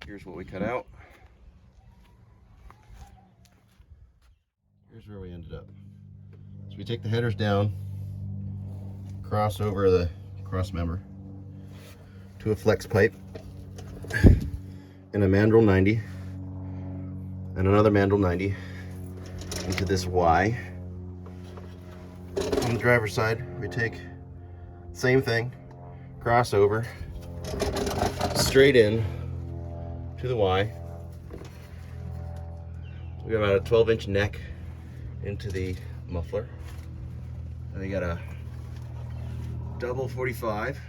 Here's what we cut out. Here's where we ended up. So we take the headers down, cross over the cross member to a flex pipe and a mandrel 90 and another mandrel 90 into this Y. On the driver's side, we take same thing, cross over, straight in to the Y. We got about a 12-inch neck into the muffler. And we got a double 45.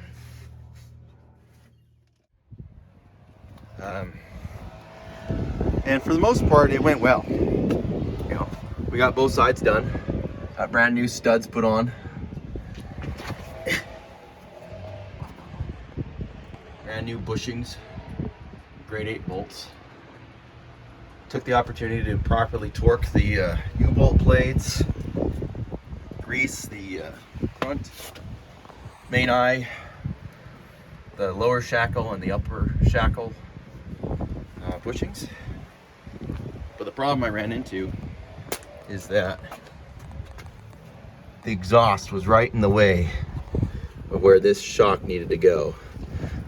And for the most part, it went well. You know, we got both sides done. Got brand new studs put on. Brand new bushings, grade 8 bolts. Took the opportunity to properly torque the U-bolt plates, grease the front main eye, the lower shackle and the upper shackle bushings. But the problem I ran into is that the exhaust was right in the way of where this shock needed to go.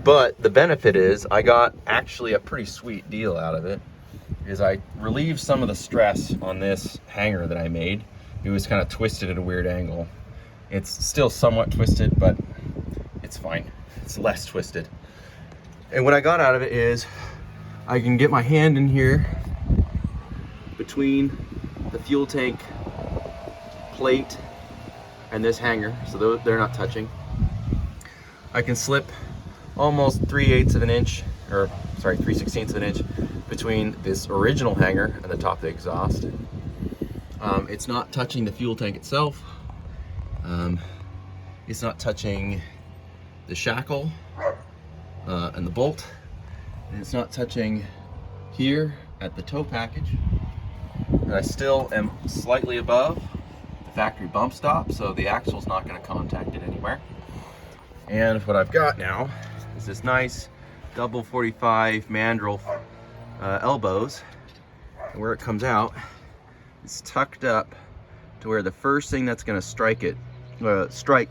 But the benefit is I got actually a pretty sweet deal out of it, is I relieved some of the stress on this hanger that I made. It was kind of twisted at a weird angle. It's still somewhat twisted, but it's fine. It's less twisted. And what I got out of it is I can get my hand in here between the fuel tank plate and this hanger, so they're not touching. I can slip almost 3/8 of an inch, or sorry, 3/16 of an inch between this original hanger and the top of the exhaust. It's not touching the fuel tank itself. It's not touching the shackle and the bolt. And it's not touching here at the tow package. And I still am slightly above the factory bump stop, so the axle's not going to contact it anywhere. And what I've got now is this nice double 45 mandrel elbows. And where it comes out, it's tucked up to where the first thing that's going to strike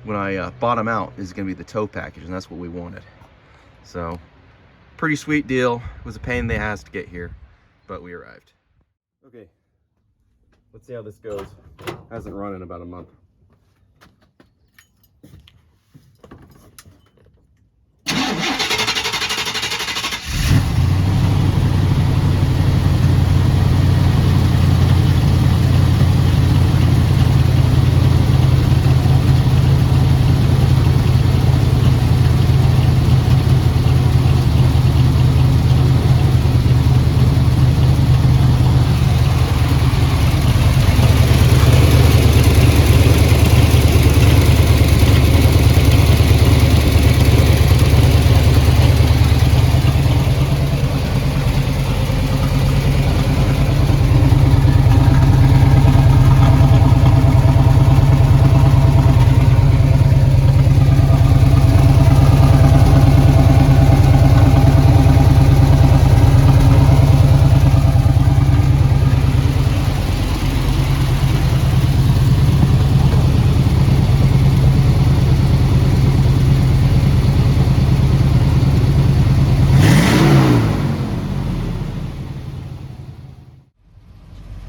when I bottom out is going to be the tow package, and that's what we wanted. So pretty sweet deal. It was a pain in the ass to get here, but we arrived. Okay, let's see how this goes. Hasn't run in about a month.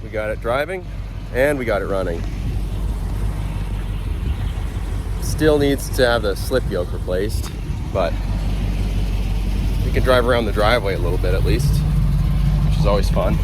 We got it driving and we got it running. Still needs to have the slip yoke replaced, but we can drive around the driveway a little bit at least, which is always fun.